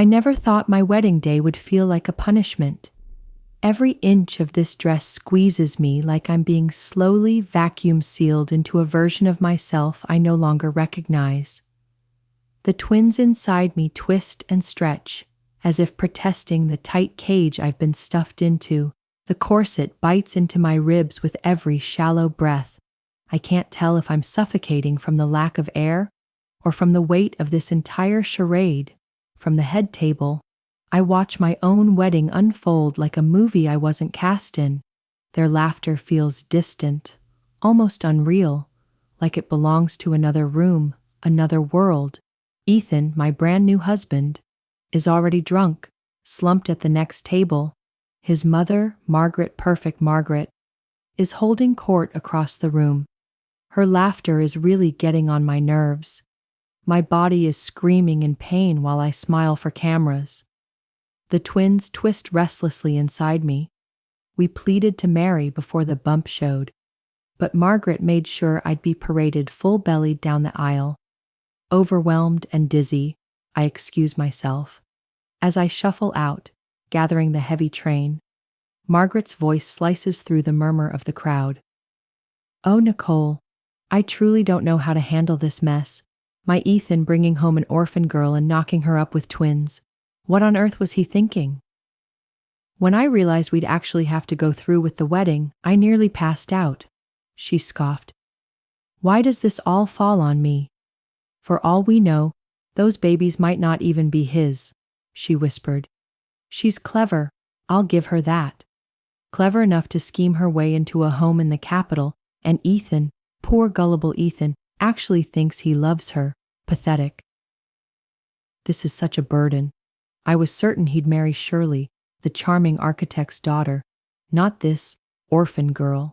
I never thought my wedding day would feel like a punishment. Every inch of this dress squeezes me like I'm being slowly vacuum sealed into a version of myself I no longer recognize. The twins inside me twist and stretch, as if protesting the tight cage I've been stuffed into. The corset bites into my ribs with every shallow breath. I can't tell if I'm suffocating from the lack of air or from the weight of this entire charade. From the head table, I watch my own wedding unfold like a movie I wasn't cast in. Their laughter feels distant, almost unreal, like it belongs to another room, another world. Ethan, my brand new husband, is already drunk, slumped at the next table. His mother, Perfect Margaret, is holding court across the room. Her laughter is really getting on my nerves. My body is screaming in pain while I smile for cameras. The twins twist restlessly inside me. We pleaded to marry before the bump showed, but Margaret made sure I'd be paraded full-bellied down the aisle. Overwhelmed and dizzy, I excuse myself. As I shuffle out, gathering the heavy train, Margaret's voice slices through the murmur of the crowd. "Oh, Nicole, I truly don't know how to handle this mess. My Ethan bringing home an orphan girl and knocking her up with twins. What on earth was he thinking?" When I realized we'd actually have to go through with the wedding, I nearly passed out. She scoffed. "Why does this all fall on me? For all we know, those babies might not even be his," she whispered. "She's clever, I'll give her that. Clever enough to scheme her way into a home in the capital, and Ethan, poor gullible Ethan, actually thinks he loves her. Pathetic. This is such a burden. I was certain he'd marry Shirley, the charming architect's daughter, not this orphan girl."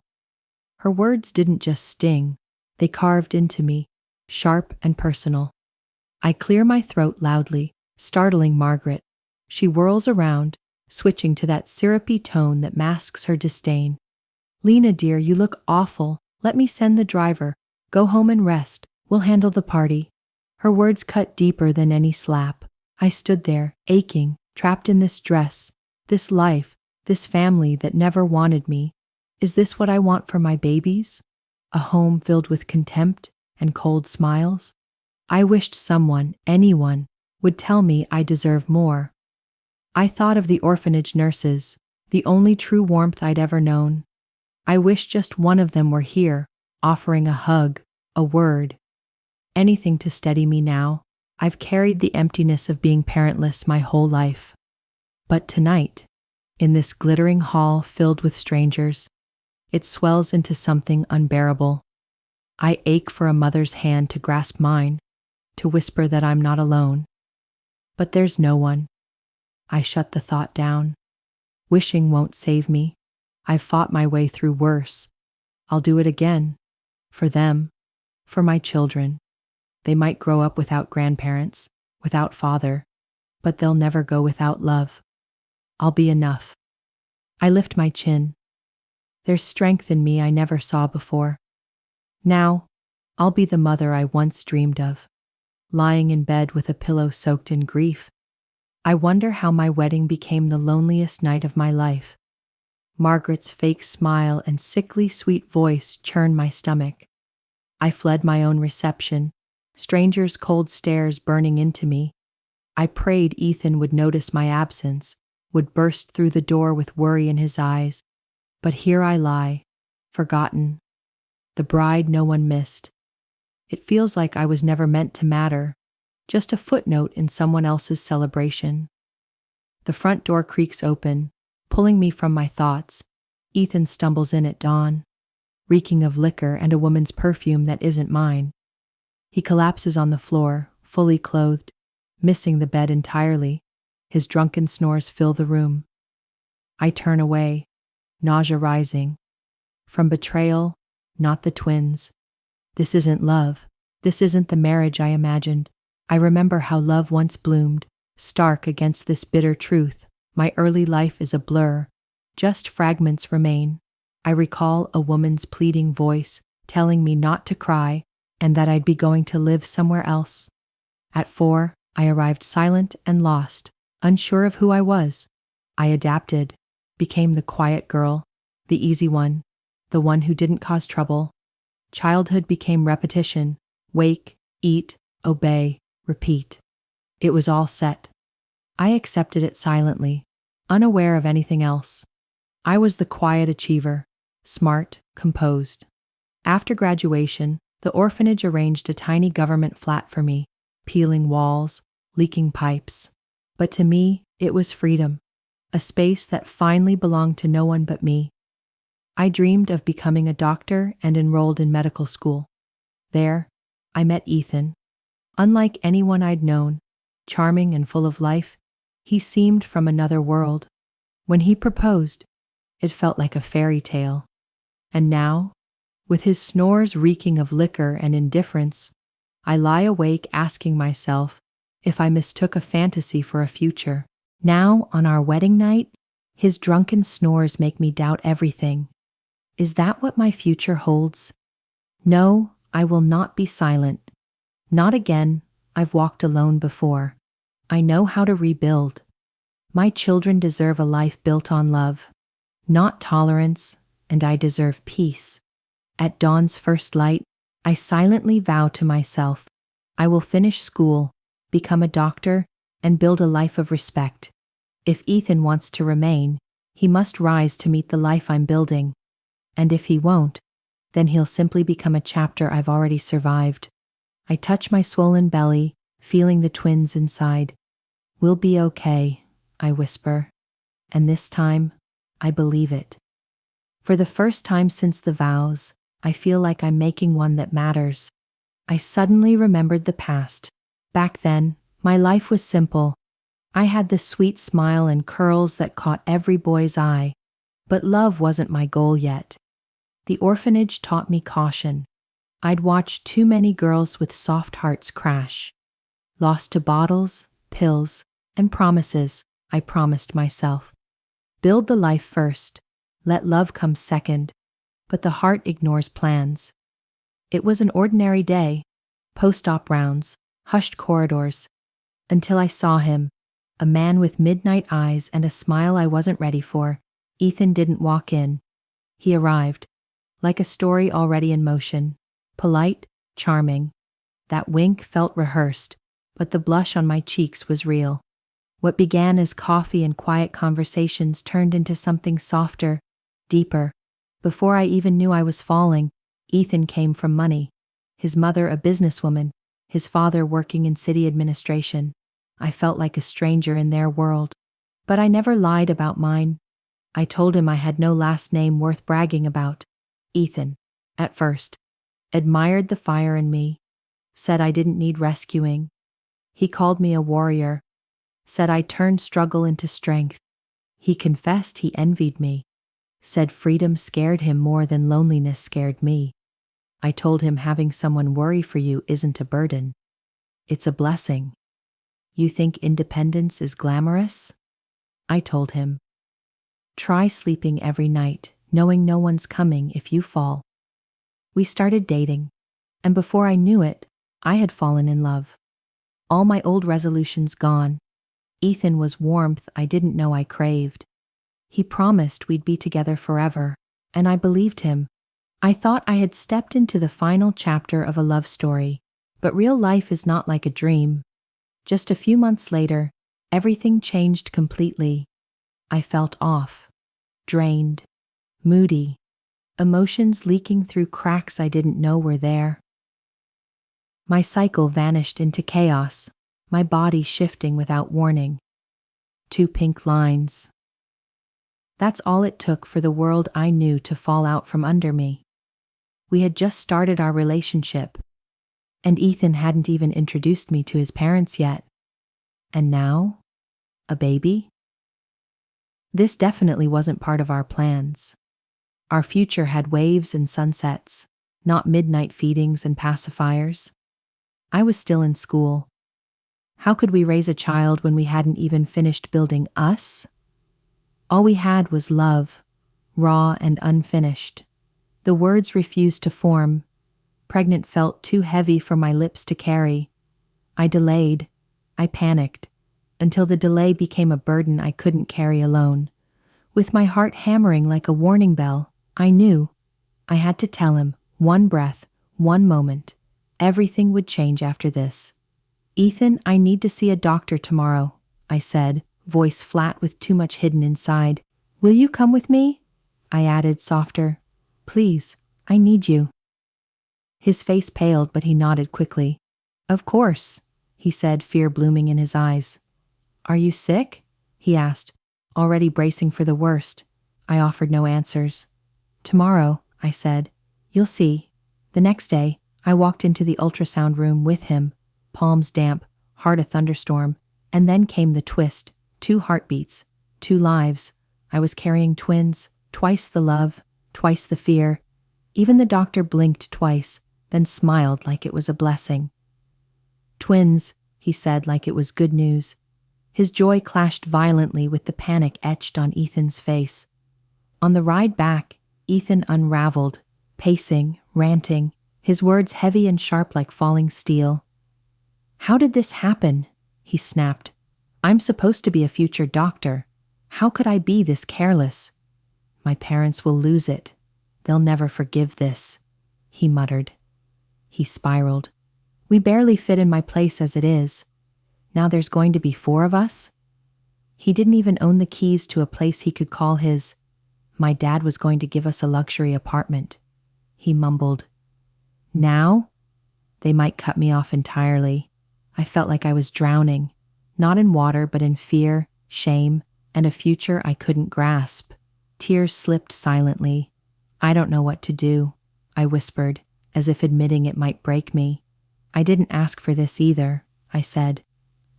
Her words didn't just sting, they carved into me, sharp and personal. I clear my throat loudly, startling Margaret. She whirls around, switching to that syrupy tone that masks her disdain. "Lena dear, you look awful. Let me send the driver. Go home and rest. We'll handle the party." Her words cut deeper than any slap. I stood there, aching, trapped in this dress, this life, this family that never wanted me. Is this what I want for my babies? A home filled with contempt and cold smiles? I wished someone, anyone, would tell me I deserve more. I thought of the orphanage nurses, the only true warmth I'd ever known. I wish just one of them were here, offering a hug, a word. Anything to steady me now. I've carried the emptiness of being parentless my whole life. But tonight, in this glittering hall filled with strangers, it swells into something unbearable. I ache for a mother's hand to grasp mine, to whisper that I'm not alone. But there's no one. I shut the thought down. Wishing won't save me. I've fought my way through worse. I'll do it again. For them. For my children. They might grow up without grandparents, without father, but they'll never go without love. I'll be enough. I lift my chin. There's strength in me I never saw before. Now, I'll be the mother I once dreamed of, lying in bed with a pillow soaked in grief. I wonder how my wedding became the loneliest night of my life. Margaret's fake smile and sickly sweet voice churned my stomach. I fled my own reception, strangers' cold stares burning into me. I prayed Ethan would notice my absence, would burst through the door with worry in his eyes. But here I lie, forgotten, the bride no one missed. It feels like I was never meant to matter, just a footnote in someone else's celebration. The front door creaks open, pulling me from my thoughts. Ethan stumbles in at dawn, reeking of liquor and a woman's perfume that isn't mine. He collapses on the floor, fully clothed, missing the bed entirely. His drunken snores fill the room. I turn away, nausea rising. From betrayal, not the twins. This isn't love. This isn't the marriage I imagined. I remember how love once bloomed, stark against this bitter truth. My early life is a blur. Just fragments remain. I recall a woman's pleading voice telling me not to cry and that I'd be going to live somewhere else. At 4, I arrived silent and lost, Unsure of who I was, I adapted, became the quiet girl, the easy one, the one who didn't cause trouble. Childhood became repetition: wake, eat, obey, repeat. It was all set. I accepted it silently, unaware of anything else. I was the quiet achiever, smart, composed. After graduation, the orphanage arranged a tiny government flat for me, peeling walls, leaking pipes. But to me, it was freedom, a space that finally belonged to no one but me. I dreamed of becoming a doctor and enrolled in medical school. There, I met Ethan. Unlike anyone I'd known, charming and full of life, he seemed from another world. When he proposed, it felt like a fairy tale. And now, with his snores reeking of liquor and indifference, I lie awake asking myself if I mistook a fantasy for a future. Now, on our wedding night, his drunken snores make me doubt everything. Is that what my future holds? No, I will not be silent. Not again. I've walked alone before. I know how to rebuild. My children deserve a life built on love, not tolerance, and I deserve peace. At dawn's first light, I silently vow to myself, I will finish school, become a doctor, and build a life of respect. If Ethan wants to remain, he must rise to meet the life I'm building. And if he won't, then he'll simply become a chapter I've already survived. I touch my swollen belly, feeling the twins inside. We'll be okay, I whisper. And this time, I believe it. For the first time since the vows, I feel like I'm making one that matters. I suddenly remembered the past. Back then, my life was simple. I had the sweet smile and curls that caught every boy's eye. But love wasn't my goal yet. The orphanage taught me caution. I'd watched too many girls with soft hearts crash. Lost to bottles, pills, and promises I promised myself. Build the life first. Let love come second. But the heart ignores plans. It was an ordinary day. Post-op rounds, hushed corridors. Until I saw him. A man with midnight eyes and a smile I wasn't ready for. Ethan didn't walk in. He arrived. Like a story already in motion. Polite, charming. That wink felt rehearsed, but the blush on my cheeks was real. What began as coffee and quiet conversations turned into something softer, deeper. Before I even knew I was falling, Ethan came from money. His mother a businesswoman, his father working in city administration. I felt like a stranger in their world. But I never lied about mine. I told him I had no last name worth bragging about. Ethan, at first, admired the fire in me, said I didn't need rescuing. He called me a warrior, said I turned struggle into strength. He confessed he envied me, said freedom scared him more than loneliness scared me. I told him having someone worry for you isn't a burden. It's a blessing. You think independence is glamorous? I told him. Try sleeping every night, knowing no one's coming if you fall. We started dating, and before I knew it, I had fallen in love. All my old resolutions gone. Ethan was warmth I didn't know I craved. He promised we'd be together forever, and I believed him. I thought I had stepped into the final chapter of a love story, but real life is not like a dream. Just a few months later, everything changed completely. I felt off, drained, moody, emotions leaking through cracks I didn't know were there. My cycle vanished into chaos, my body shifting without warning. 2 pink lines. That's all it took for the world I knew to fall out from under me. We had just started our relationship, and Ethan hadn't even introduced me to his parents yet. And now, a baby? This definitely wasn't part of our plans. Our future had waves and sunsets, not midnight feedings and pacifiers. I was still in school. How could we raise a child when we hadn't even finished building us? All we had was love, raw and unfinished. The words refused to form. Pregnant felt too heavy for my lips to carry. I delayed. I panicked. until the delay became a burden I couldn't carry alone. With my heart hammering like a warning bell, I knew I had to tell him, one breath, one moment. Everything would change after this. "Ethan, I need to see a doctor tomorrow," I said, voice flat with too much hidden inside. "Will you come with me?" I added, softer. "Please, I need you." His face paled, but he nodded quickly. "Of course," he said, fear blooming in his eyes. "Are you sick?" he asked, already bracing for the worst. I offered no answers. "Tomorrow," I said. "You'll see." The next day, I walked into the ultrasound room with him, palms damp, heart a thunderstorm, and then came the twist. 2 heartbeats, 2 lives. I was carrying twins, twice the love, twice the fear. Even the doctor blinked twice, then smiled like it was a blessing. "Twins," he said like it was good news. His joy clashed violently with the panic etched on Ethan's face. On the ride back, Ethan unraveled, pacing, ranting, his words heavy and sharp like falling steel. "How did this happen?" he snapped. "I'm supposed to be a future doctor. How could I be this careless? My parents will lose it. They'll never forgive this," he muttered. He spiraled. "We barely fit in my place as it is. Now there's going to be 4 of us?" He didn't even own the keys to a place he could call his. "My dad was going to give us a luxury apartment," he mumbled. "Now?" They might cut me off entirely. I felt like I was drowning, not in water but in fear, shame, and a future I couldn't grasp. Tears slipped silently. "I don't know what to do," I whispered, as if admitting it might break me. "I didn't ask for this either," I said.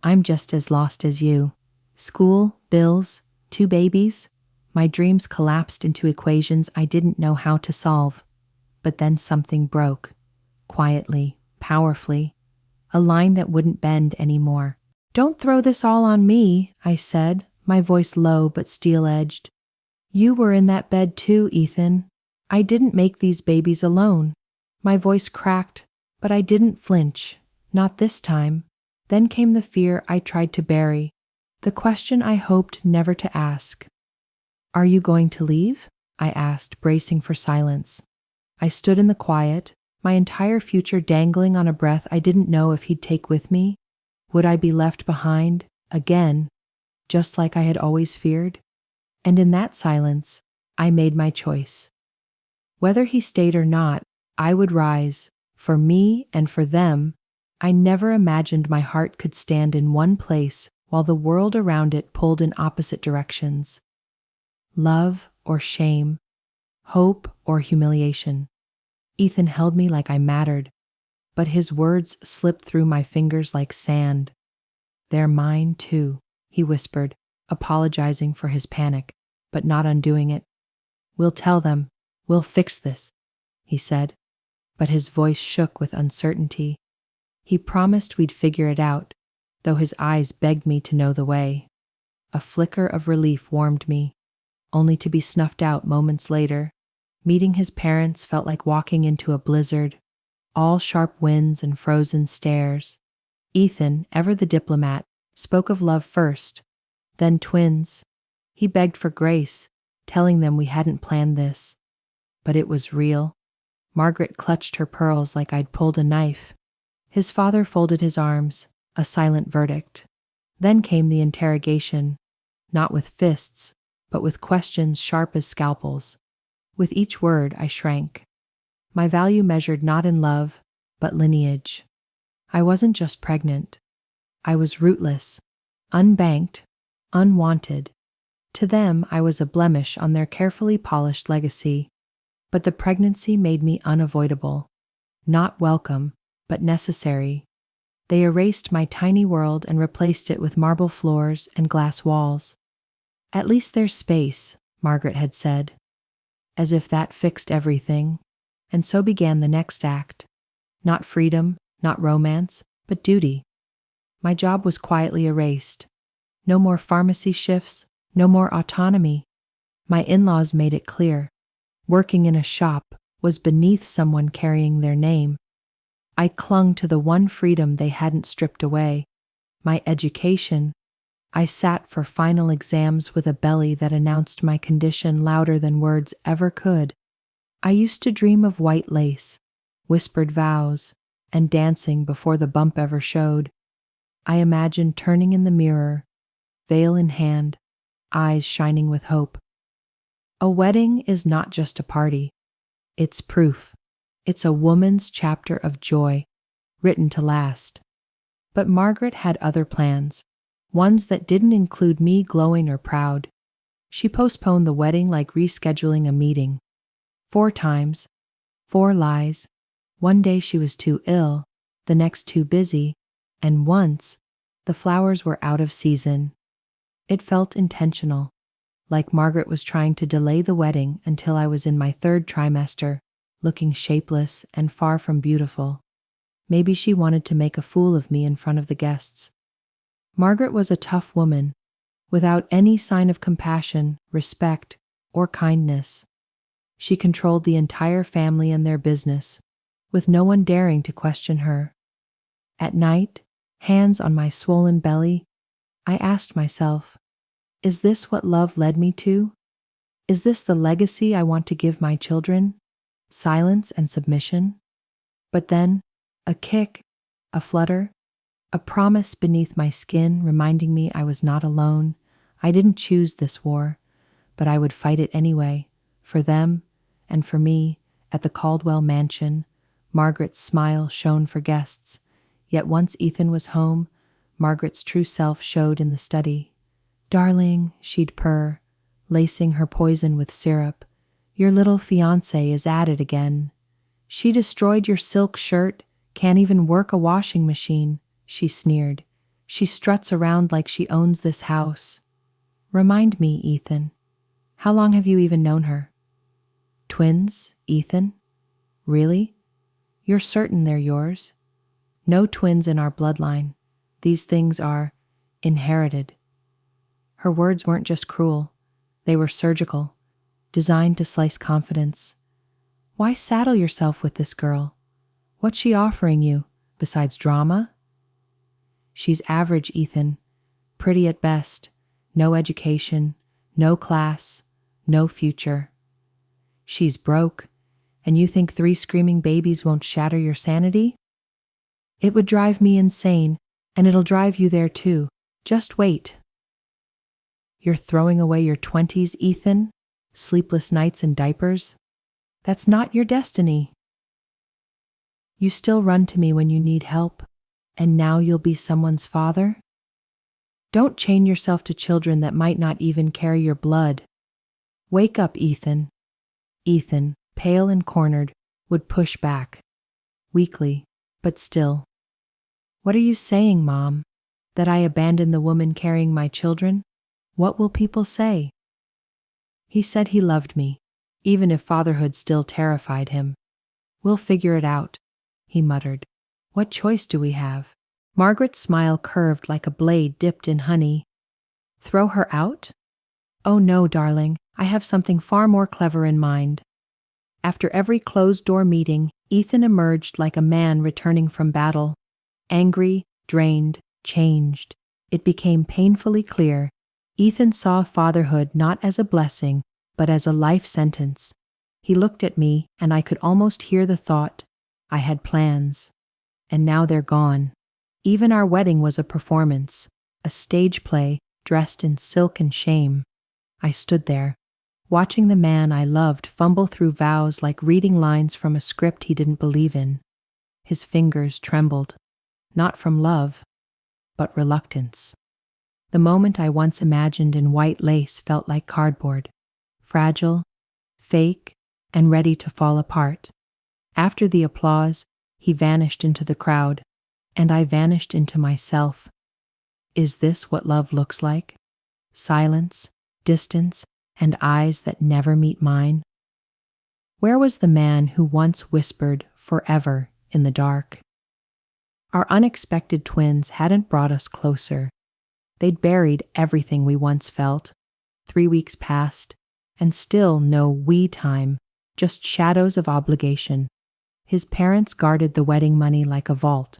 "I'm just as lost as you. School, bills, 2 babies." My dreams collapsed into equations I didn't know how to solve. But then something broke. Quietly, powerfully. A line that wouldn't bend anymore. "Don't throw this all on me," I said, my voice low but steel-edged. "You were in that bed too, Ethan. I didn't make these babies alone." My voice cracked, but I didn't flinch. Not this time. Then came the fear I tried to bury, the question I hoped never to ask. "Are you going to leave?" I asked, bracing for silence. I stood in the quiet, my entire future dangling on a breath I didn't know if he'd take with me. Would I be left behind, again, just like I had always feared? And in that silence, I made my choice. Whether he stayed or not, I would rise. For me and for them, I never imagined my heart could stand in one place while the world around it pulled in opposite directions. Love or shame, hope or humiliation. Ethan held me like I mattered, but his words slipped through my fingers like sand. "They're mine too," he whispered, apologizing for his panic, but not undoing it. "We'll tell them. We'll fix this," he said, but his voice shook with uncertainty. He promised we'd figure it out, though his eyes begged me to know the way. A flicker of relief warmed me, only to be snuffed out moments later. Meeting his parents felt like walking into a blizzard, all sharp winds and frozen stares. Ethan, ever the diplomat, spoke of love first, then twins. He begged for grace, telling them we hadn't planned this. But it was real. Margaret clutched her pearls like I'd pulled a knife. His father folded his arms, a silent verdict. Then came the interrogation, not with fists, but with questions sharp as scalpels. With each word, I shrank. My value measured not in love, but lineage. I wasn't just pregnant. I was rootless, unbanked, unwanted. To them, I was a blemish on their carefully polished legacy. But the pregnancy made me unavoidable. Not welcome, but necessary. They erased my tiny world and replaced it with marble floors and glass walls. "At least there's space," Margaret had said. As if that fixed everything. And so began the next act. Not freedom, not romance, but duty. My job was quietly erased. No more pharmacy shifts, no more autonomy. My in-laws made it clear. Working in a shop was beneath someone carrying their name. I clung to the one freedom they hadn't stripped away. My education, I sat for final exams with a belly that announced my condition louder than words ever could. I used to dream of white lace, whispered vows, and dancing before the bump ever showed. I imagined turning in the mirror, veil in hand, eyes shining with hope. A wedding is not just a party. It's proof. It's a woman's chapter of joy, written to last. But Margaret had other plans, ones that didn't include me glowing or proud. She postponed the wedding like rescheduling a meeting. 4 times, 4 lies. One day she was too ill, the next too busy, and once, the flowers were out of season. It felt intentional, like Margaret was trying to delay the wedding until I was in my 3rd trimester, looking shapeless and far from beautiful. Maybe she wanted to make a fool of me in front of the guests. Margaret was a tough woman, without any sign of compassion, respect, or kindness. She controlled the entire family and their business, with no one daring to question her. At night, hands on my swollen belly, I asked myself, is this what love led me to? Is this the legacy I want to give my children? Silence and submission? But then, a kick, a flutter, a promise beneath my skin reminding me I was not alone. I didn't choose this war, but I would fight it anyway, for them and for me. At the Caldwell mansion, Margaret's smile shone for guests, yet once Ethan was home, Margaret's true self showed in the study. Darling, she'd purr, lacing her poison with syrup, your little fiancé is at it again. She destroyed your silk shirt, can't even work a washing machine, she sneered. She struts around like she owns this house. Remind me, Ethan, how long have you even known her? Twins, Ethan? Really? You're certain they're yours? No twins in our bloodline. These things are inherited. Her words weren't just cruel. They were surgical, designed to slice confidence. Why saddle yourself with this girl? What's she offering you, besides drama? She's average, Ethan. Pretty at best. No education, no class, no future. She's broke, and you think 3 screaming babies won't shatter your sanity? It would drive me insane, and it'll drive you there too. Just wait. You're throwing away your 20s, Ethan? Sleepless nights and diapers? That's not your destiny. You still run to me when you need help, and now you'll be someone's father? Don't chain yourself to children that might not even carry your blood. Wake up, Ethan. Ethan, pale and cornered, would push back. Weakly, but still. What are you saying, Mom? That I abandon the woman carrying my children? What will people say? He said he loved me, even if fatherhood still terrified him. We'll figure it out, he muttered. What choice do we have? Margaret's smile curved like a blade dipped in honey. Throw her out? Oh no, darling, I have something far more clever in mind. After every closed-door meeting, Ethan emerged like a man returning from battle. Angry, drained, changed. It became painfully clear. Ethan saw fatherhood not as a blessing, but as a life sentence. He looked at me, and I could almost hear the thought, I had plans, and now they're gone. Even our wedding was a performance, a stage play dressed in silk and shame. I stood there, watching the man I loved fumble through vows like reading lines from a script he didn't believe in. His fingers trembled, not from love, but reluctance. The moment I once imagined in white lace felt like cardboard, fragile, fake, and ready to fall apart. After the applause, he vanished into the crowd, and I vanished into myself. Is this what love looks like? Silence, distance, and eyes that never meet mine? Where was the man who once whispered forever in the dark? Our unexpected twins hadn't brought us closer. They'd buried everything we once felt. 3 weeks passed, and still no we time, just shadows of obligation. His parents guarded the wedding money like a vault.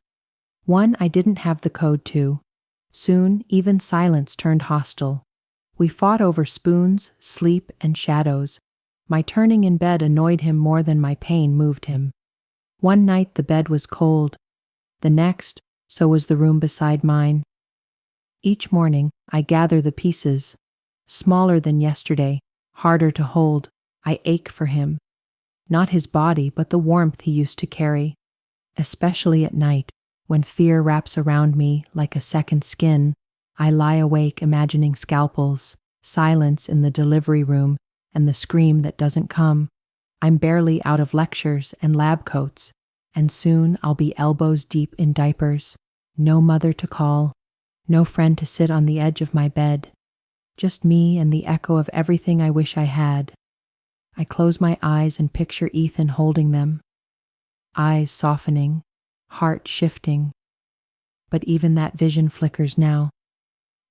One I didn't have the code to. Soon, even silence turned hostile. We fought over spoons, sleep, and shadows. My turning in bed annoyed him more than my pain moved him. One night the bed was cold. The next, so was the room beside mine. Each morning, I gather the pieces. Smaller than yesterday, harder to hold. I ache for him. Not his body, but the warmth he used to carry. Especially at night, when fear wraps around me like a second skin, I lie awake imagining scalpels, silence in the delivery room, and the scream that doesn't come. I'm barely out of lectures and lab coats, and soon I'll be elbows deep in diapers. No mother to call, no friend to sit on the edge of my bed. Just me and the echo of everything I wish I had. I close my eyes and picture Ethan holding them. Eyes softening, heart shifting. But even that vision flickers now.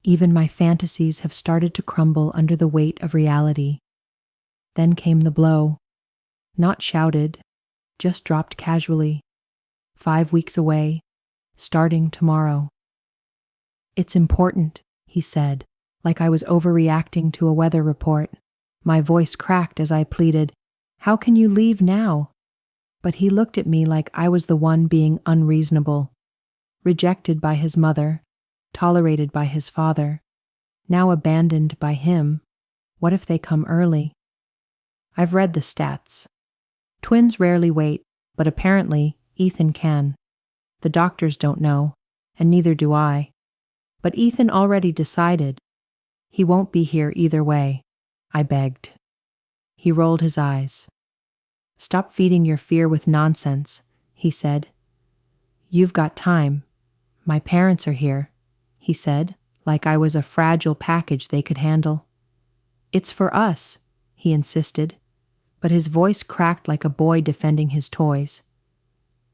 Even my fantasies have started to crumble under the weight of reality. Then came the blow. Not shouted, just dropped casually. 5 weeks away, starting tomorrow. It's important, he said, like I was overreacting to a weather report. My voice cracked as I pleaded, "How can you leave now?" But he looked at me like I was the one being unreasonable. Rejected by his mother, tolerated by his father, now abandoned by him. What if they come early? I've read the stats. Twins rarely wait, but apparently Ethan can. The doctors don't know, and neither do I. But Ethan already decided. He won't be here either way, I begged. He rolled his eyes. "Stop feeding your fear with nonsense," he said. "You've got time. My parents are here," he said, like I was a fragile package they could handle. "It's for us," he insisted, but his voice cracked like a boy defending his toys.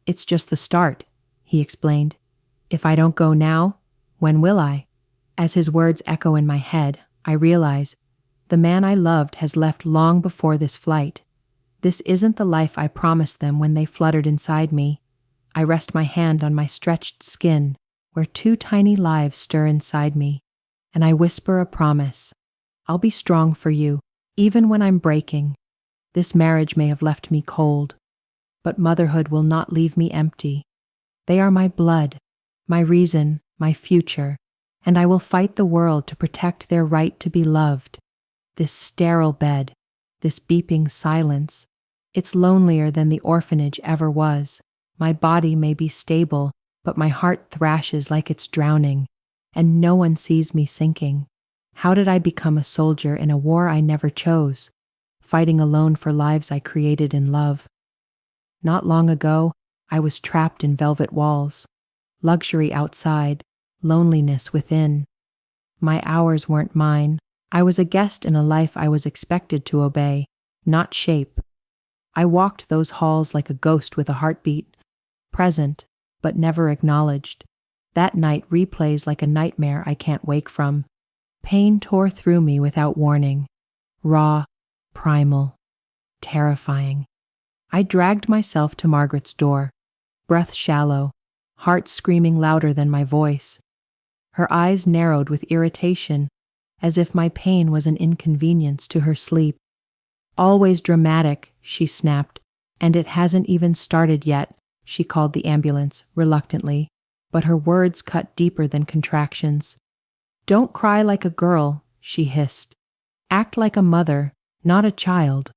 "It's just the start," he explained. "If I don't go now, when will I?" As his words echo in my head, I realize the man I loved has left long before this flight. This isn't the life I promised them when they fluttered inside me. I rest my hand on my stretched skin, where 2 tiny lives stir inside me, and I whisper a promise. I'll be strong for you, even when I'm breaking. This marriage may have left me cold, but motherhood will not leave me empty. They are my blood, my reason, my future, and I will fight the world to protect their right to be loved. This sterile bed, this beeping silence, it's lonelier than the orphanage ever was. My body may be stable, but my heart thrashes like it's drowning, and no one sees me sinking. How did I become a soldier in a war I never chose, fighting alone for lives I created in love? Not long ago, I was trapped in velvet walls, luxury outside, loneliness within. My hours weren't mine. I was a guest in a life I was expected to obey, not shape. I walked those halls like a ghost with a heartbeat, present, but never acknowledged. That night replays like a nightmare I can't wake from. Pain tore through me without warning. Raw, primal, terrifying. I dragged myself to Margaret's door, breath shallow, heart screaming louder than my voice. Her eyes narrowed with irritation, as if my pain was an inconvenience to her sleep. "Always dramatic," she snapped, "and it hasn't even started yet." She called the ambulance, reluctantly, but her words cut deeper than contractions. "Don't cry like a girl," she hissed. "Act like a mother, not a child."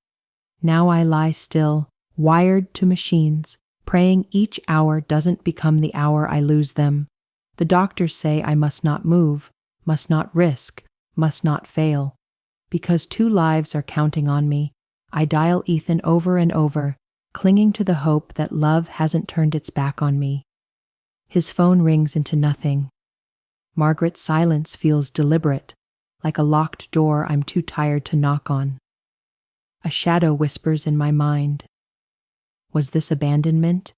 Now I lie still, wired to machines, praying each hour doesn't become the hour I lose them. The doctors say I must not move, must not risk, must not fail. Because 2 lives are counting on me, I dial Ethan over and over, clinging to the hope that love hasn't turned its back on me. His phone rings into nothing. Margaret's silence feels deliberate, like a locked door I'm too tired to knock on. A shadow whispers in my mind. Was this abandonment?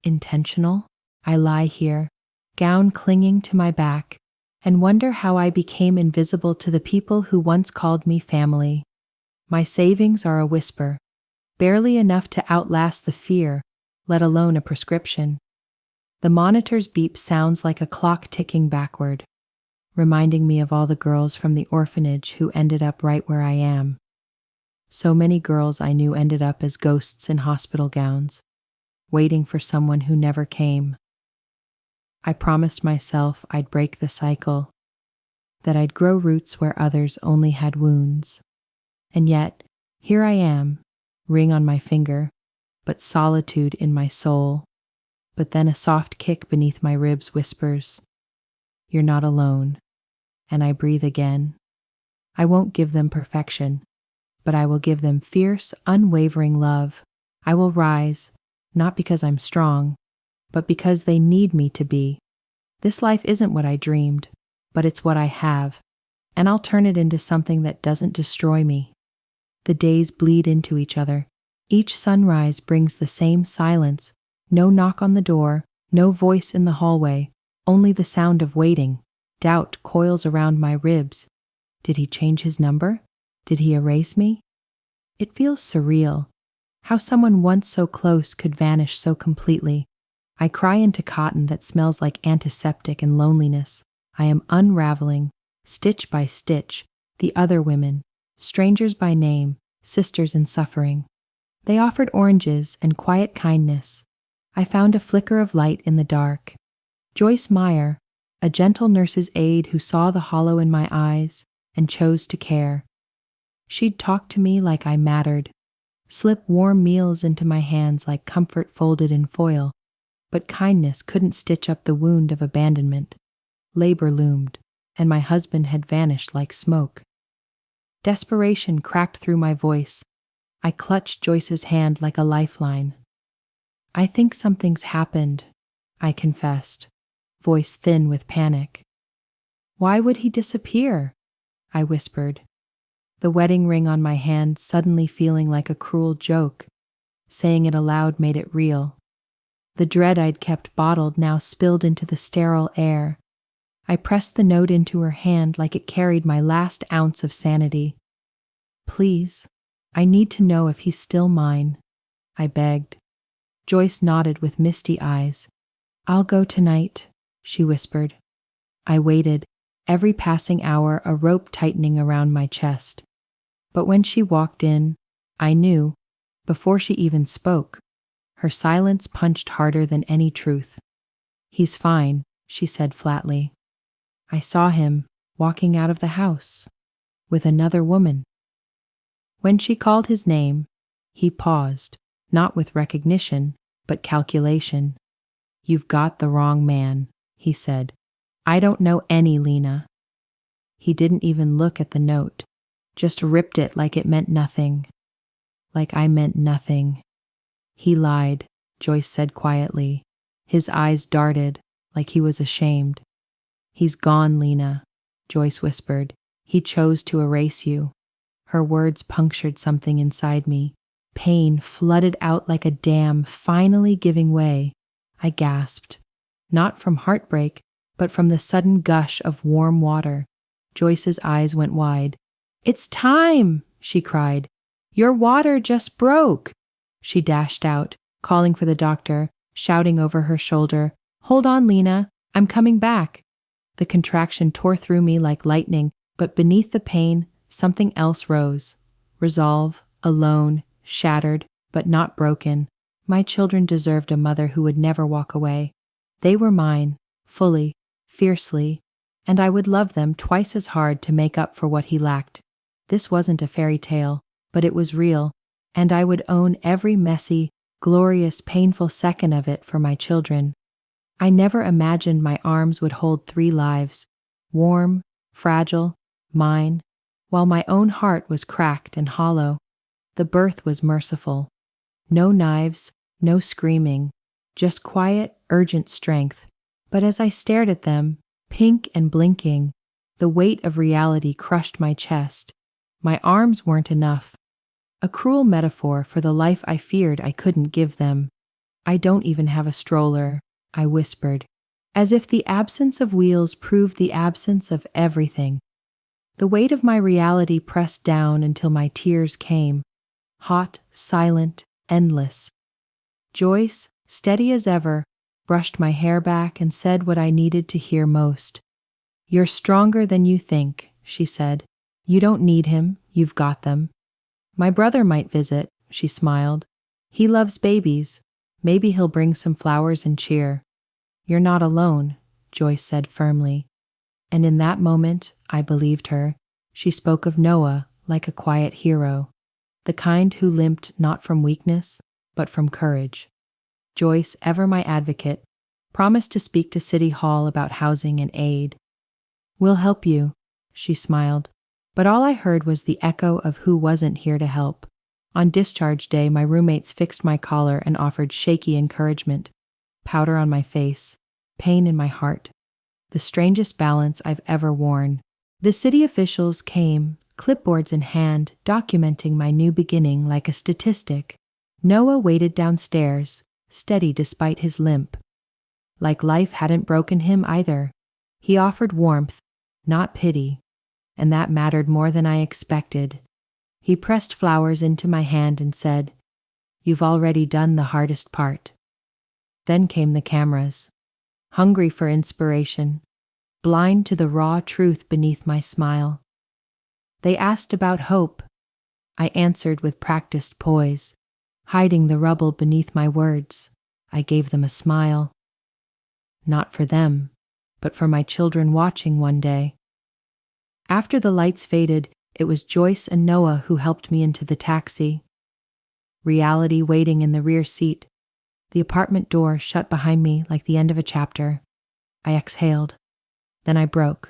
Intentional? I lie here, gown clinging to my back, and wonder how I became invisible to the people who once called me family. My savings are a whisper, barely enough to outlast the fear, let alone a prescription. The monitor's beep sounds like a clock ticking backward. reminding me of all the girls from the orphanage who ended up right where I am. So many girls I knew ended up as ghosts in hospital gowns, waiting for someone who never came. I promised myself I'd break the cycle, that I'd grow roots where others only had wounds. And yet, here I am, ring on my finger, but solitude in my soul. But then a soft kick beneath my ribs whispers, "You're not alone." And I breathe again. I won't give them perfection, but I will give them fierce, unwavering love. I will rise, not because I'm strong, but because they need me to be. This life isn't what I dreamed, but it's what I have, and I'll turn it into something that doesn't destroy me. The days bleed into each other. Each sunrise brings the same silence. No knock on the door, no voice in the hallway, only the sound of waiting. Doubt coils around my ribs. Did he change his number? Did he erase me? It feels surreal. How someone once so close could vanish so completely. I cry into cotton that smells like antiseptic and loneliness. I am unraveling, stitch by stitch, the other women, strangers by name, sisters in suffering. They offered oranges and quiet kindness. I found a flicker of light in the dark. Joyce Meyer, a gentle nurse's aide who saw the hollow in my eyes and chose to care. She'd talk to me like I mattered, slip warm meals into my hands like comfort folded in foil, but kindness couldn't stitch up the wound of abandonment. Labor loomed, and my husband had vanished like smoke. Desperation cracked through my voice. I clutched Joyce's hand like a lifeline. "I think something's happened," I confessed, voice thin with panic. "Why would he disappear?" I whispered, the wedding ring on my hand suddenly feeling like a cruel joke. Saying it aloud made it real. The dread I'd kept bottled now spilled into the sterile air. I pressed the note into her hand like it carried my last ounce of sanity. "Please, I need to know if he's still mine," I begged. Joyce nodded with misty eyes. "I'll go tonight," she whispered. I waited, every passing hour a rope tightening around my chest. But when she walked in, I knew, before she even spoke. Her silence punched harder than any truth. "He's fine," she said flatly. "I saw him walking out of the house with another woman." When she called his name, he paused, not with recognition, but calculation. "You've got the wrong man," he said. "I don't know any Lena." He didn't even look at the note, just ripped it like it meant nothing. Like I meant nothing. "He lied," Joyce said quietly. His eyes darted, like he was ashamed. "He's gone, Lena," Joyce whispered. "He chose to erase you." Her words punctured something inside me. Pain flooded out like a dam, finally giving way. I gasped, not from heartbreak, but from the sudden gush of warm water. Joyce's eyes went wide. "It's time!" she cried. "Your water just broke!" She dashed out, calling for the doctor, shouting over her shoulder, "Hold on, Lena, I'm coming back." The contraction tore through me like lightning, but beneath the pain, something else rose. Resolve, alone, shattered, but not broken. My children deserved a mother who would never walk away. They were mine, fully, fiercely, and I would love them twice as hard to make up for what he lacked. This wasn't a fairy tale, but it was real, and I would own every messy, glorious, painful second of it for my children. I never imagined my arms would hold 3 lives, warm, fragile, mine, while my own heart was cracked and hollow. The birth was merciful. No knives, no screaming, just quiet, urgent strength. But as I stared at them, pink and blinking, the weight of reality crushed my chest. My arms weren't enough. A cruel metaphor for the life I feared I couldn't give them. "I don't even have a stroller," I whispered, as if the absence of wheels proved the absence of everything. The weight of my reality pressed down until my tears came, hot, silent, endless. Joyce, steady as ever, brushed my hair back and said what I needed to hear most. You're stronger than you think, she said. You don't need him, you've got them. My brother might visit, she smiled. He loves babies. Maybe he'll bring some flowers and cheer. You're not alone, Joyce said firmly. And in that moment, I believed her. She spoke of Noah like a quiet hero, the kind who limped not from weakness, but from courage. Joyce, ever my advocate, promised to speak to City Hall about housing and aid. We'll help you, she smiled, but all I heard was the echo of who wasn't here to help. On discharge day, my roommates fixed my collar and offered shaky encouragement, powder on my face, pain in my heart, the strangest balance I've ever worn. The city officials came, clipboards in hand, documenting my new beginning like a statistic. Noah waited downstairs, steady despite his limp. Like life hadn't broken him either. He offered warmth, not pity, and that mattered more than I expected. He pressed flowers into my hand and said, "You've already done the hardest part." Then came the cameras, hungry for inspiration, blind to the raw truth beneath my smile. They asked about hope. I answered with practiced poise, hiding the rubble beneath my words. I gave them a smile. Not for them, but for my children watching one day. After the lights faded, it was Joyce and Noah who helped me into the taxi. Reality waiting in the rear seat, the apartment door shut behind me like the end of a chapter. I exhaled. Then I broke.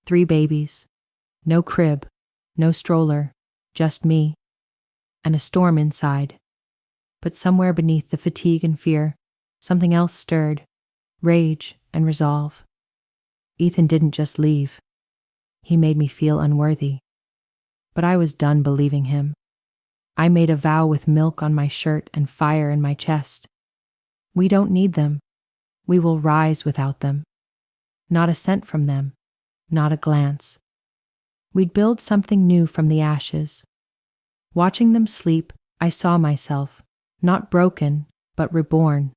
3 babies. No crib, no stroller, just me. And a storm inside. But somewhere beneath the fatigue and fear, something else stirred. Rage and resolve. Ethan didn't just leave. He made me feel unworthy. But I was done believing him. I made a vow with milk on my shirt and fire in my chest. We don't need them. We will rise without them. Not a cent from them. Not a glance. We'd build something new from the ashes. Watching them sleep, I saw myself, not broken, but reborn.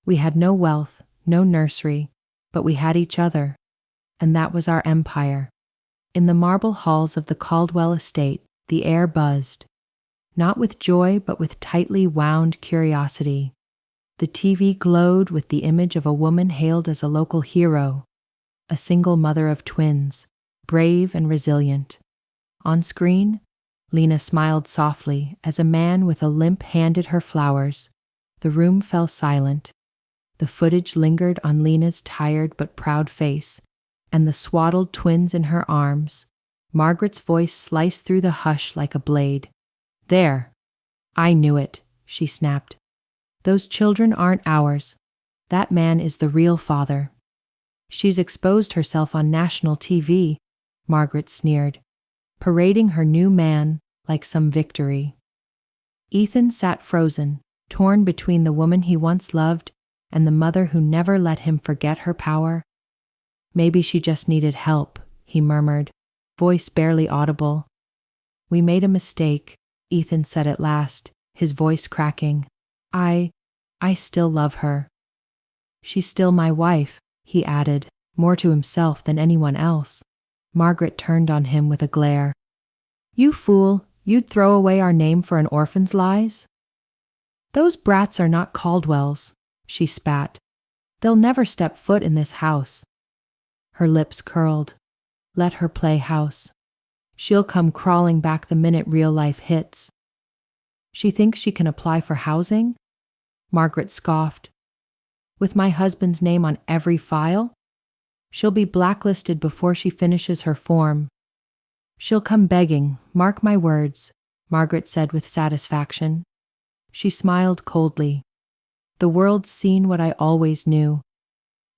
We had no wealth, no nursery, but we had each other, and that was our empire. In the marble halls of the Caldwell estate, the air buzzed, not with joy, but with tightly wound curiosity. The TV glowed with the image of a woman hailed as a local hero, a single mother of twins, brave and resilient. On screen, Lena smiled softly as a man with a limp handed her flowers. The room fell silent. The footage lingered on Lena's tired but proud face, and the swaddled twins in her arms. Margaret's voice sliced through the hush like a blade. "There. I knew it," she snapped. "Those children aren't ours. That man is the real father." "She's exposed herself on national TV," Margaret sneered, parading her new man like some victory. Ethan sat frozen, torn between the woman he once loved and the mother who never let him forget her power. "Maybe she just needed help," he murmured, voice barely audible. "We made a mistake," Ethan said at last, his voice cracking. I still love her." "She's still my wife," he added, more to himself than anyone else. Margaret turned on him with a glare. "You fool, you'd throw away our name for an orphan's lies?" "Those brats are not Caldwells," she spat. "They'll never step foot in this house." Her lips curled. Let her play house. She'll come crawling back the minute real life hits. "She thinks she can apply for housing?" Margaret scoffed. "With my husband's name on every file? She'll be blacklisted before she finishes her form." "She'll come begging, mark my words," Margaret said with satisfaction. She smiled coldly. "The world's seen what I always knew.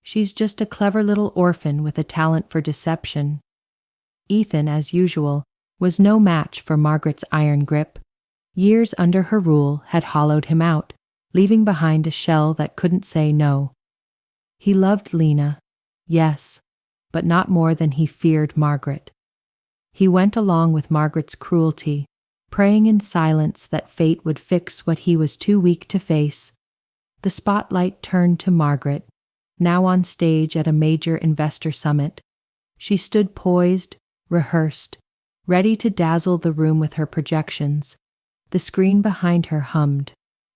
She's just a clever little orphan with a talent for deception." Ethan, as usual, was no match for Margaret's iron grip. Years under her rule had hollowed him out, leaving behind a shell that couldn't say no. He loved Lena, yes, but not more than he feared Margaret. He went along with Margaret's cruelty, praying in silence that fate would fix what he was too weak to face. The spotlight turned to Margaret, now on stage at a major investor summit, She stood poised, rehearsed, ready to dazzle the room with her projections. The screen behind her hummed,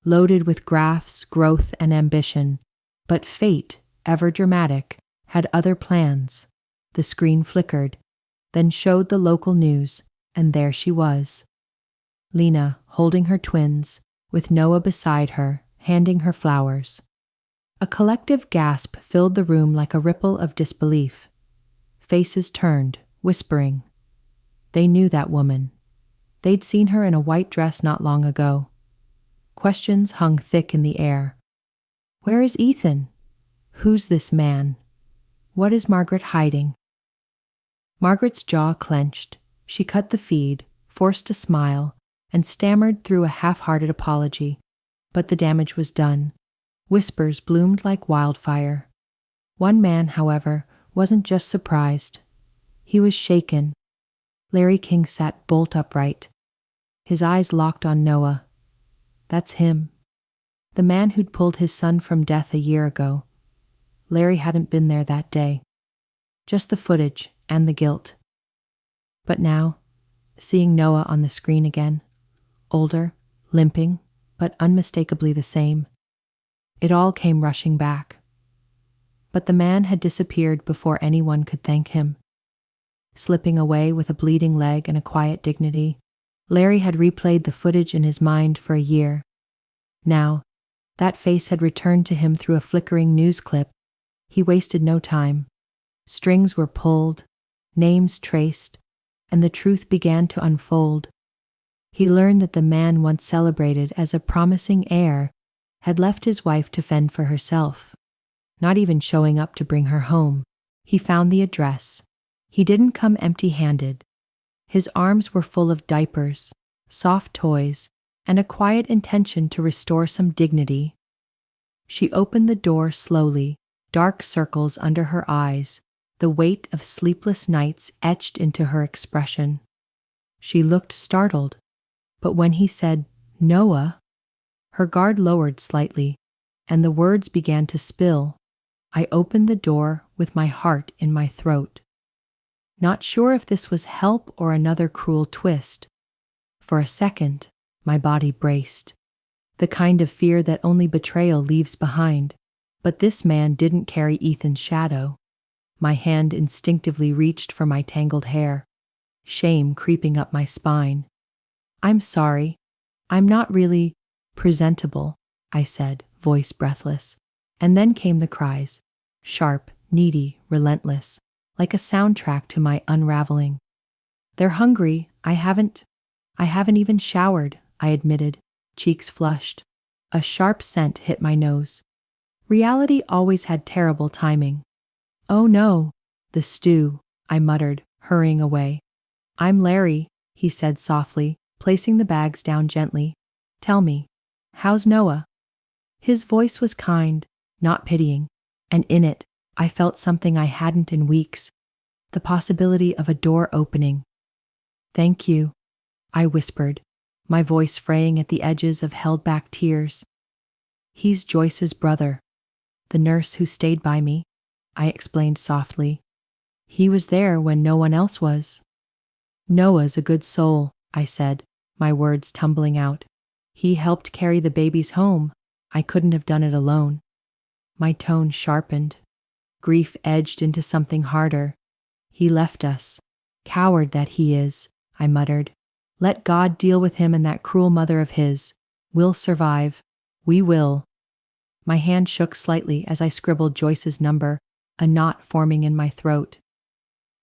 loaded with graphs, growth, and ambition. But fate, ever dramatic, had other plans. The screen flickered, then showed the local news, and there she was. Lena, holding her twins, with Noah beside her, handing her flowers. A collective gasp filled the room like a ripple of disbelief. Faces turned, whispering. They knew that woman. They'd seen her in a white dress not long ago. Questions hung thick in the air. Where is Ethan? Who's this man? What is Margaret hiding? Margaret's jaw clenched. She cut the feed, forced a smile, and stammered through a half-hearted apology. But the damage was done. Whispers bloomed like wildfire. One man, however, wasn't just surprised. He was shaken. Larry King sat bolt upright. His eyes locked on Noah. That's him. The man who'd pulled his son from death a year ago. Larry hadn't been there that day. Just the footage and the guilt. But now, seeing Noah on the screen again, older, limping, but unmistakably the same, it all came rushing back. But the man had disappeared before anyone could thank him. Slipping away with a bleeding leg and a quiet dignity, Larry had replayed the footage in his mind for a year. Now, that face had returned to him through a flickering news clip. He wasted no time. Strings were pulled, names traced, and the truth began to unfold. He learned that the man once celebrated as a promising heir had left his wife to fend for herself, not even showing up to bring her home. He found the address. He didn't come empty-handed. His arms were full of diapers, soft toys, and a quiet intention to restore some dignity. She opened the door slowly, dark circles under her eyes, the weight of sleepless nights etched into her expression. She looked startled, but when he said, "Noah," her guard lowered slightly, and the words began to spill. I opened the door with my heart in my throat. Not sure if this was help or another cruel twist. For a second, my body braced. The kind of fear that only betrayal leaves behind. But this man didn't carry Ethan's shadow. My hand instinctively reached for my tangled hair, shame creeping up my spine. I'm sorry. I'm not really presentable, I said, voice breathless. And then came the cries, sharp, needy, relentless, like a soundtrack to my unraveling. They're hungry. I haven't even showered, I admitted, cheeks flushed. A sharp scent hit my nose. Reality always had terrible timing. Oh no, the stew, I muttered, hurrying away. I'm Larry, he said softly, placing the bags down gently. Tell me, how's Noah? His voice was kind, not pitying, and in it, I felt something I hadn't in weeks, the possibility of a door opening. Thank you, I whispered, my voice fraying at the edges of held-back tears. He's Joyce's brother, the nurse who stayed by me, I explained softly. He was there when no one else was. Noah's a good soul, I said, my words tumbling out. He helped carry the babies home. I couldn't have done it alone. My tone sharpened. Grief edged into something harder. He left us. Coward that he is, I muttered. Let God deal with him and that cruel mother of his. We'll survive. We will. My hand shook slightly as I scribbled Joyce's number, a knot forming in my throat.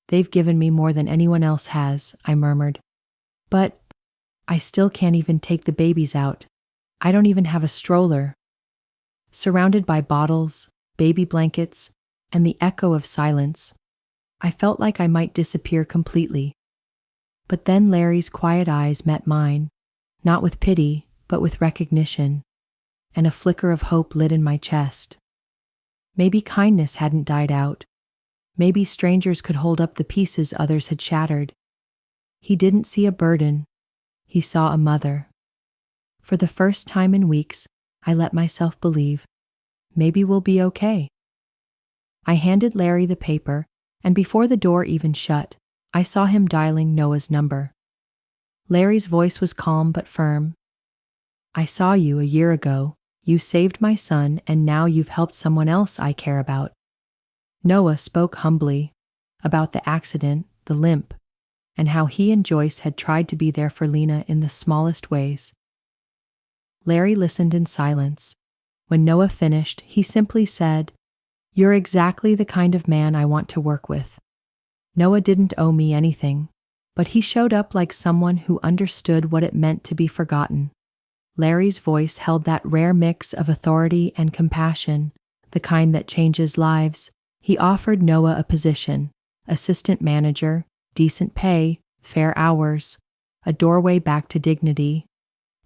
They've given me more than anyone else has, I murmured. But I still can't even take the babies out. I don't even have a stroller. Surrounded by bottles, baby blankets, and the echo of silence, I felt like I might disappear completely. But then Larry's quiet eyes met mine, not with pity, but with recognition, and a flicker of hope lit in my chest. Maybe kindness hadn't died out. Maybe strangers could hold up the pieces others had shattered. He didn't see a burden. He saw a mother. For the first time in weeks, I let myself believe, maybe we'll be okay. I handed Larry the paper And before the door even shut, I saw him dialing Noah's number. Larry's voice was calm but firm. "I saw you a year ago. You saved my son, and now you've helped someone else I care about." Noah spoke humbly about the accident, the limp, and how he and Joyce had tried to be there for Lena in the smallest ways. Larry listened in silence. When Noah finished, he simply said, "You're exactly the kind of man I want to work with." Noah didn't owe me anything, but he showed up like someone who understood what it meant to be forgotten. Larry's voice held that rare mix of authority and compassion, the kind that changes lives. He offered Noah a position, assistant manager, decent pay, fair hours, a doorway back to dignity.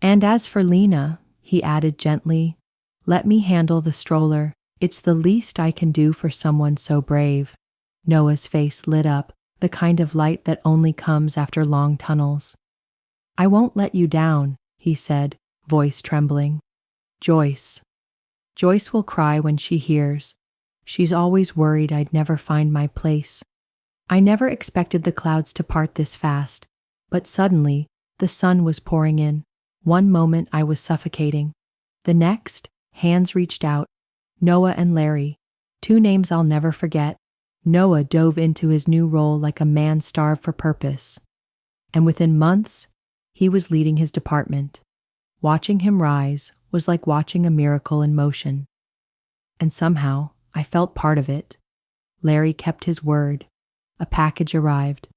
"And as for Lena," he added gently, "let me handle the stroller. It's the least I can do for someone so brave." Noah's face lit up, the kind of light that only comes after long tunnels. "I won't let you down," he said, voice trembling. Joyce will cry when she hears. She's always worried I'd never find my place." I never expected the clouds to part this fast, but suddenly, the sun was pouring in. One moment I was suffocating. The next, hands reached out. Noah and Larry, two names I'll never forget. Noah dove into his new role like a man starved for purpose. And within months, he was leading his department. Watching him rise was like watching a miracle in motion. And somehow, I felt part of it. Larry kept his word. A package arrived.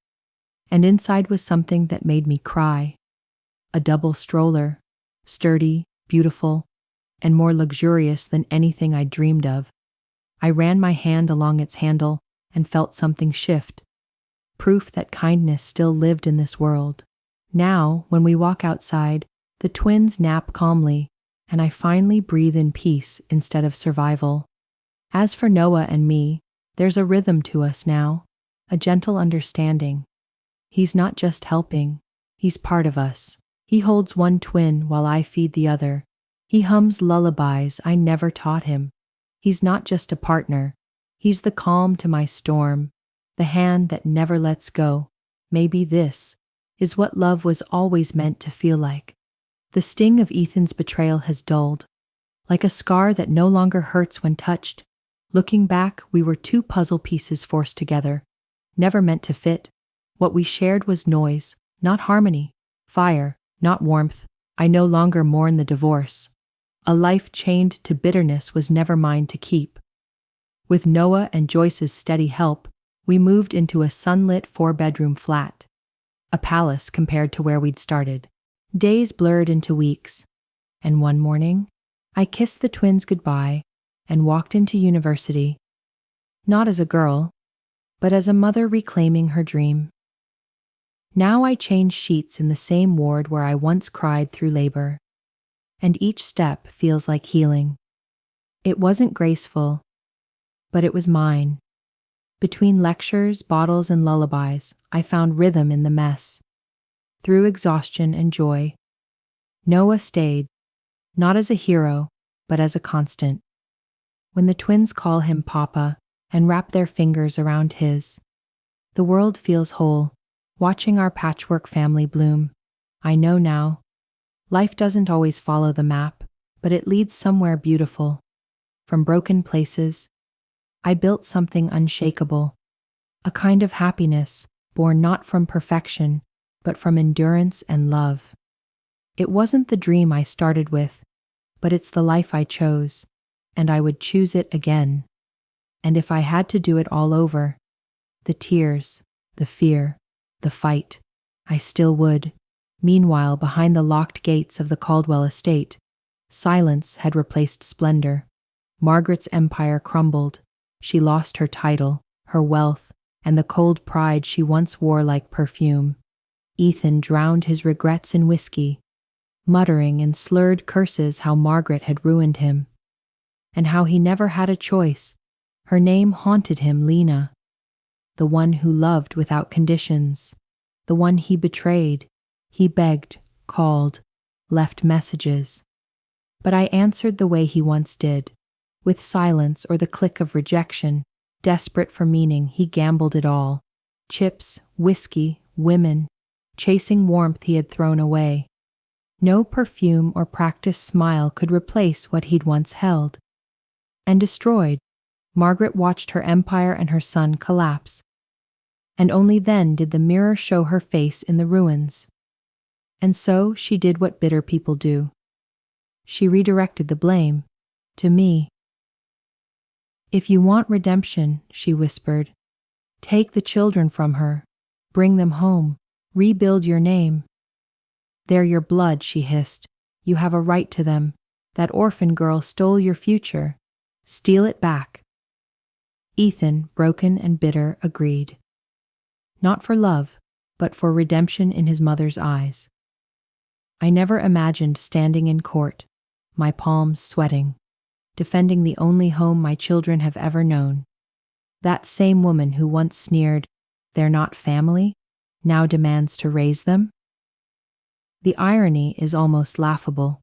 And inside was something that made me cry. A double stroller, sturdy, beautiful, and more luxurious than anything I dreamed of. I ran my hand along its handle and felt something shift. Proof that kindness still lived in this world. Now, when we walk outside, the twins nap calmly, and I finally breathe in peace instead of survival. As for Noah and me, there's a rhythm to us now, a gentle understanding. He's not just helping, he's part of us. He holds one twin while I feed the other. He hums lullabies I never taught him. He's not just a partner, he's the calm to my storm, the hand that never lets go. Maybe this is what love was always meant to feel like. The sting of Ethan's betrayal has dulled, like a scar that no longer hurts when touched. Looking back, we were two puzzle pieces forced together, never meant to fit. What we shared was noise, not harmony, fire, not warmth. I no longer mourn the divorce. A life chained to bitterness was never mine to keep. With Noah and Joyce's steady help, we moved into a sunlit 4-bedroom flat, a palace compared to where we'd started. Days blurred into weeks, and one morning, I kissed the twins goodbye and walked into university, not as a girl, but as a mother reclaiming her dream. Now I change sheets in the same ward where I once cried through labor, and each step feels like healing. It wasn't graceful, but it was mine. Between lectures, bottles, and lullabies, I found rhythm in the mess. Through exhaustion and joy, Noah stayed, not as a hero, but as a constant. When the twins call him Papa and wrap their fingers around his, the world feels whole. Watching our patchwork family bloom, I know now, life doesn't always follow the map, but it leads somewhere beautiful. From broken places, I built something unshakable, a kind of happiness born not from perfection, but from endurance and love. It wasn't the dream I started with, but it's the life I chose, and I would choose it again. And if I had to do it all over, the tears, the fear, the fight, I still would. Meanwhile, behind the locked gates of the Caldwell estate, silence had replaced splendor. Margaret's empire crumbled. She lost her title, her wealth, and the cold pride she once wore like perfume. Ethan drowned his regrets in whiskey, muttering in slurred curses how Margaret had ruined him, and how he never had a choice. Her name haunted him, Lena, the one who loved without conditions, the one he betrayed. He begged, called, left messages. But I answered the way he once did, with silence or the click of rejection. Desperate for meaning, he gambled it all. Chips, whiskey, women, chasing warmth he had thrown away. No perfume or practiced smile could replace what he'd once held. And destroyed, Margaret watched her empire and her son collapse. And only then did the mirror show her face in the ruins. And so she did what bitter people do. She redirected the blame to me. "If you want redemption," she whispered, "take the children from her, bring them home, rebuild your name." "They're your blood," she hissed. "You have a right to them. That orphan girl stole your future. Steal it back." Ethan, broken and bitter, agreed. Not for love, but for redemption in his mother's eyes. I never imagined standing in court, my palms sweating, defending the only home my children have ever known. That same woman who once sneered, "They're not family," now demands to raise them. The irony is almost laughable.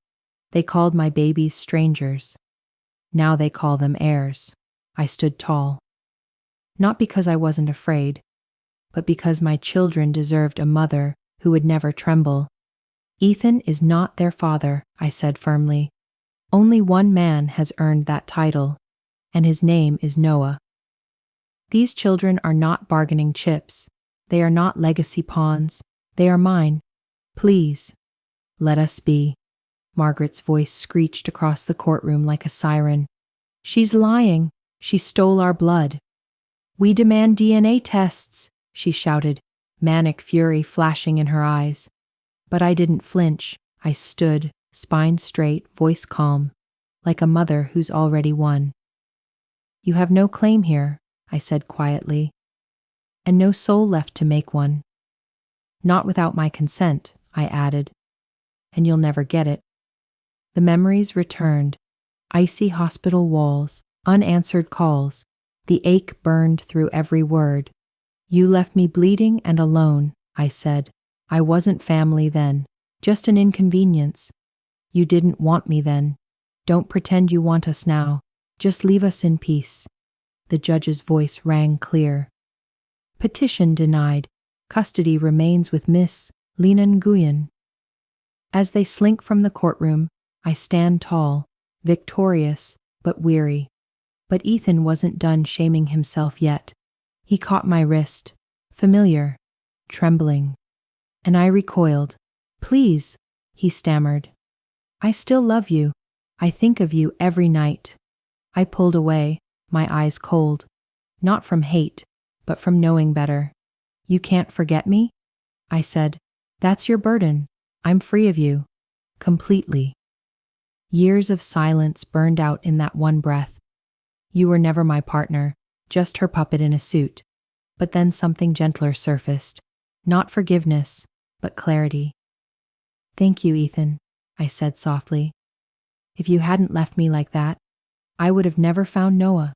They called my babies strangers. Now they call them heirs. I stood tall. Not because I wasn't afraid, but because my children deserved a mother who would never tremble. "Ethan is not their father," I said firmly. "Only one man has earned that title, and his name is Noah. These children are not bargaining chips. They are not legacy pawns. They are mine. Please, let us be." Margaret's voice screeched across the courtroom like a siren. "She's lying. She stole our blood." "We demand DNA tests," she shouted, manic fury flashing in her eyes. But I didn't flinch. I stood, spine straight, voice calm, like a mother who's already won. "You have no claim here," I said quietly, "and no soul left to make one. Not without my consent," I added, "and you'll never get it." The memories returned, icy hospital walls, unanswered calls. The ache burned through every word. "You left me bleeding and alone," I said. "I wasn't family then, just an inconvenience. You didn't want me then. Don't pretend you want us now. Just leave us in peace." The judge's voice rang clear. "Petition denied. Custody remains with Miss Lena Nguyen." As they slink from the courtroom, I stand tall, victorious, but weary. But Ethan wasn't done shaming himself yet. He caught my wrist, familiar, trembling. And I recoiled. "Please," he stammered. "I still love you. I think of you every night." I pulled away, my eyes cold. Not from hate, but from knowing better. "You can't forget me?" I said. "That's your burden. I'm free of you. Completely." Years of silence burned out in that one breath. You were never my partner, just her puppet in a suit. But then something gentler surfaced. Not forgiveness, but clarity. "Thank you, Ethan," I said softly. "If you hadn't left me like that, I would have never found Noah,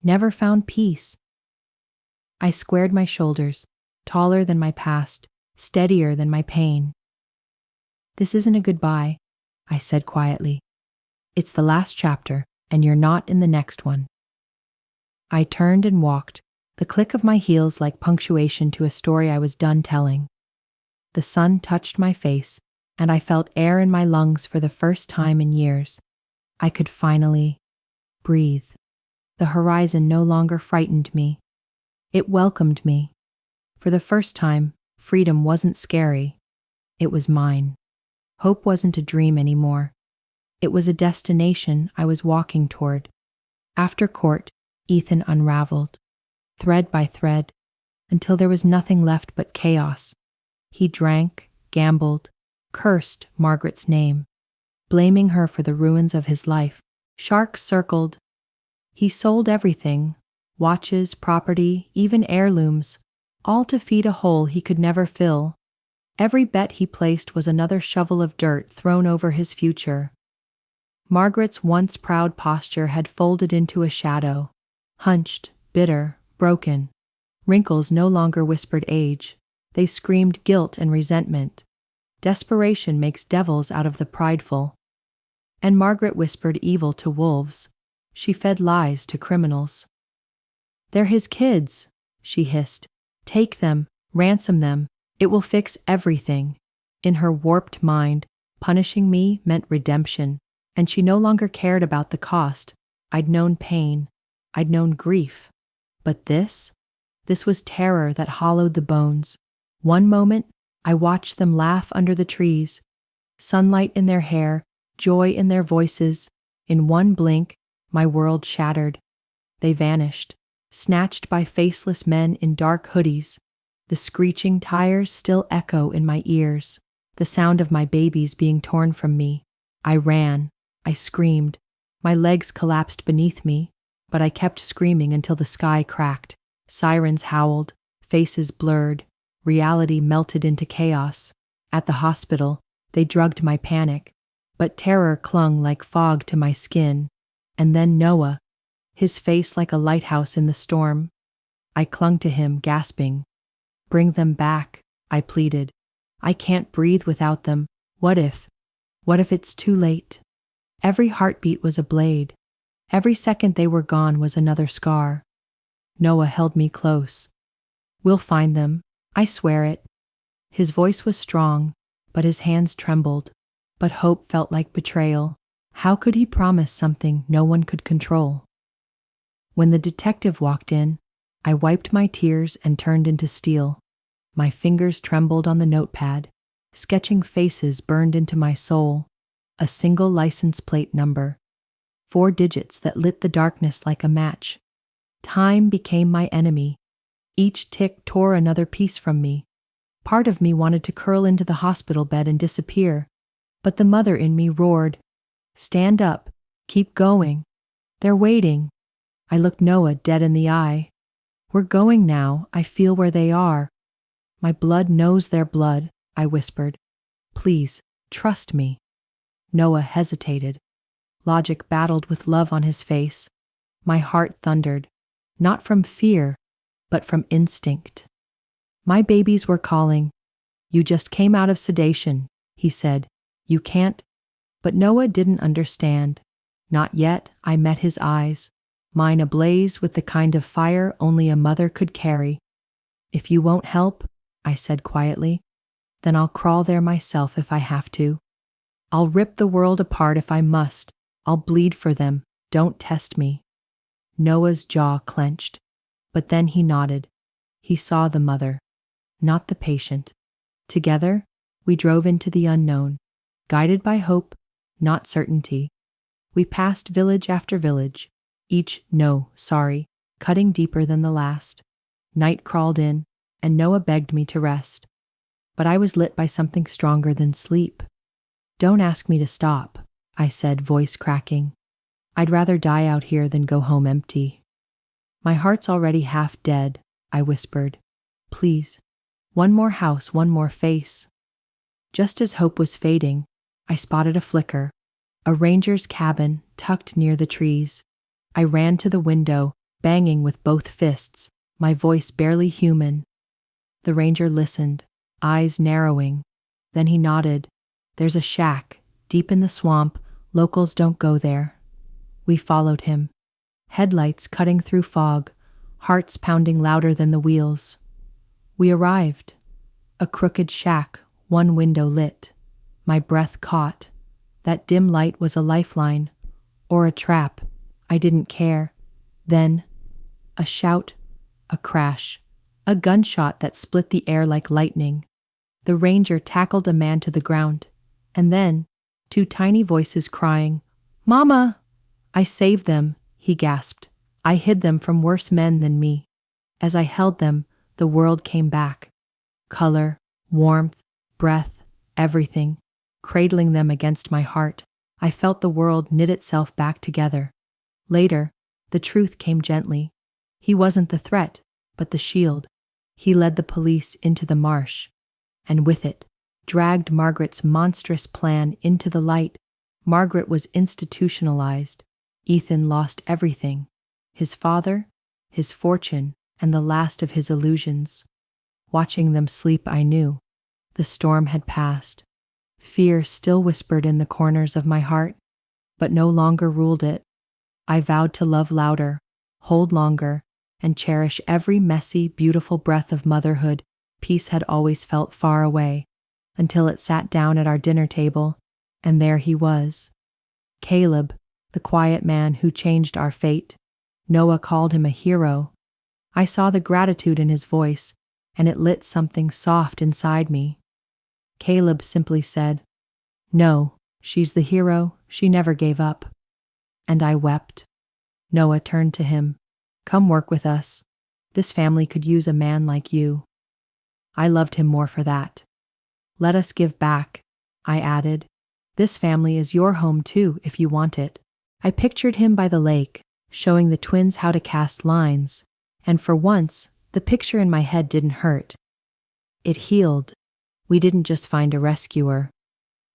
never found peace." I squared my shoulders, taller than my past, steadier than my pain. "This isn't a goodbye," I said quietly. "It's the last chapter, and you're not in the next one." I turned and walked, the click of my heels like punctuation to a story I was done telling. The sun touched my face, and I felt air in my lungs for the first time in years. I could finally breathe. The horizon no longer frightened me. It welcomed me. For the first time, freedom wasn't scary. It was mine. Hope wasn't a dream anymore. It was a destination I was walking toward. After court, Ethan unraveled, thread by thread, until there was nothing left but chaos. He drank, gambled, cursed Margaret's name, blaming her for the ruins of his life. Sharks circled. He sold everything, watches, property, even heirlooms, all to feed a hole he could never fill. Every bet he placed was another shovel of dirt thrown over his future. Margaret's once proud posture had folded into a shadow, hunched, bitter, broken. Wrinkles no longer whispered age. They screamed guilt and resentment. Desperation makes devils out of the prideful. And Margaret whispered evil to wolves. She fed lies to criminals. They're his kids, she hissed. Take them, ransom them. It will fix everything. In her warped mind, punishing me meant redemption, and she no longer cared about the cost. I'd known pain. I'd known grief. But this was terror that hollowed the bones. One moment, I watched them laugh under the trees, sunlight in their hair, joy in their voices. In one blink, my world shattered. They vanished, snatched by faceless men in dark hoodies. The screeching tires still echo in my ears, the sound of my babies being torn from me. I ran. I screamed. My legs collapsed beneath me, but I kept screaming until the sky cracked. Sirens howled, faces blurred, reality melted into chaos. At the hospital, they drugged my panic, but terror clung like fog to my skin. And then Noah, his face like a lighthouse in the storm. I clung to him, gasping. Bring them back, I pleaded. I can't breathe without them. What if it's too late? Every heartbeat was a blade. Every second they were gone was another scar. Noah held me close. We'll find them, I swear it. His voice was strong, but his hands trembled. But hope felt like betrayal. How could he promise something no one could control? When the detective walked in, I wiped my tears and turned into steel. My fingers trembled on the notepad. Sketching faces burned into my soul. A single license plate number. 4 digits that lit the darkness like a match. Time became my enemy. Each tick tore another piece from me. Part of me wanted to curl into the hospital bed and disappear, but the mother in me roared, "Stand up, keep going. They're waiting." I looked Noah dead in the eye. "We're going now, I feel where they are." "My blood knows their blood," I whispered. "Please, trust me." Noah hesitated. Logic battled with love on his face. My heart thundered, not from fear, but from instinct. My babies were calling. "You just came out of sedation," he said. "You can't." But Noah didn't understand. Not yet. I met his eyes, mine ablaze with the kind of fire only a mother could carry. "If you won't help," I said quietly, "then I'll crawl there myself if I have to. I'll rip the world apart if I must. I'll bleed for them. Don't test me." Noah's jaw clenched, but then he nodded. He saw the mother, not the patient. Together, we drove into the unknown, guided by hope, not certainty. We passed village after village, each "no, sorry," cutting deeper than the last. Night crawled in, and Noah begged me to rest. But I was lit by something stronger than sleep. "Don't ask me to stop," I said, voice cracking. "I'd rather die out here than go home empty." "My heart's already half dead," I whispered. "Please, one more house, one more face." Just as hope was fading, I spotted a flicker, a ranger's cabin tucked near the trees. I ran to the window, banging with both fists, my voice barely human. The ranger listened, eyes narrowing. Then he nodded. "There's a shack, deep in the swamp. Locals don't go there." We followed him, headlights cutting through fog, hearts pounding louder than the wheels. We arrived. A crooked shack, one window lit. My breath caught. That dim light was a lifeline, or a trap. I didn't care. Then, a shout, a crash, a gunshot that split the air like lightning. The ranger tackled a man to the ground, and then, 2 tiny voices crying, "Mama!" "I saved them," he gasped. "I hid them from worse men than me." As I held them, the world came back. Color, warmth, breath, everything. Cradling them against my heart, I felt the world knit itself back together. Later, the truth came gently. He wasn't the threat, but the shield. He led the police into the marsh, and with it, dragged Margaret's monstrous plan into the light. Margaret was institutionalized. Ethan lost everything: his father, his fortune, and the last of his illusions. Watching them sleep, I knew the storm had passed. Fear still whispered in the corners of my heart, but no longer ruled it. I vowed to love louder, hold longer, and cherish every messy, beautiful breath of motherhood. Peace had always felt far away, until it sat down at our dinner table, and there he was. Caleb, the quiet man who changed our fate. Noah called him a hero. I saw the gratitude in his voice, and it lit something soft inside me. Caleb simply said, "No, she's the hero, she never gave up." And I wept. Noah turned to him. "Come work with us. This family could use a man like you." I loved him more for that. "Let us give back," I added. "This family is your home too, if you want it." I pictured him by the lake, showing the twins how to cast lines, and for once, the picture in my head didn't hurt. It healed. We didn't just find a rescuer.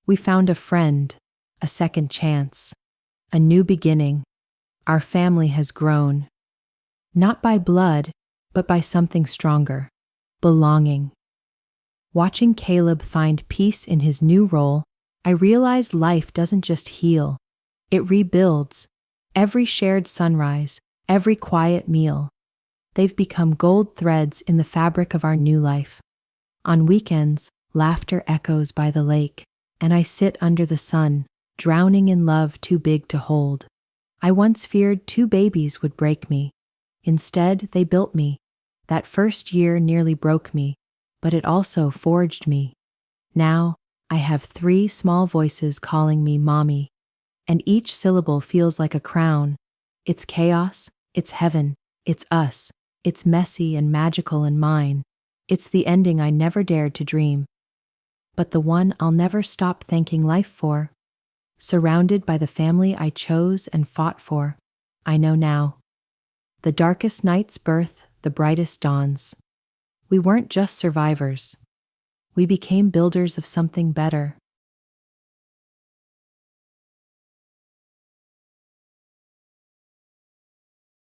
We found a friend, a second chance, a new beginning. Our family has grown. Not by blood, but by something stronger. Belonging. Watching Caleb find peace in his new role, I realized life doesn't just heal. It rebuilds. Every shared sunrise, every quiet meal. They've become gold threads in the fabric of our new life. On weekends, laughter echoes by the lake, and I sit under the sun, drowning in love too big to hold. I once feared 2 babies would break me. Instead, they built me. That first year nearly broke me, but it also forged me. Now, I have 3 small voices calling me mommy, and each syllable feels like a crown. It's chaos, it's heaven, it's us, it's messy and magical and mine. It's the ending I never dared to dream, but the one I'll never stop thanking life for. Surrounded by the family I chose and fought for, I know now. The darkest nights birth the brightest dawns. We weren't just survivors. We became builders of something better.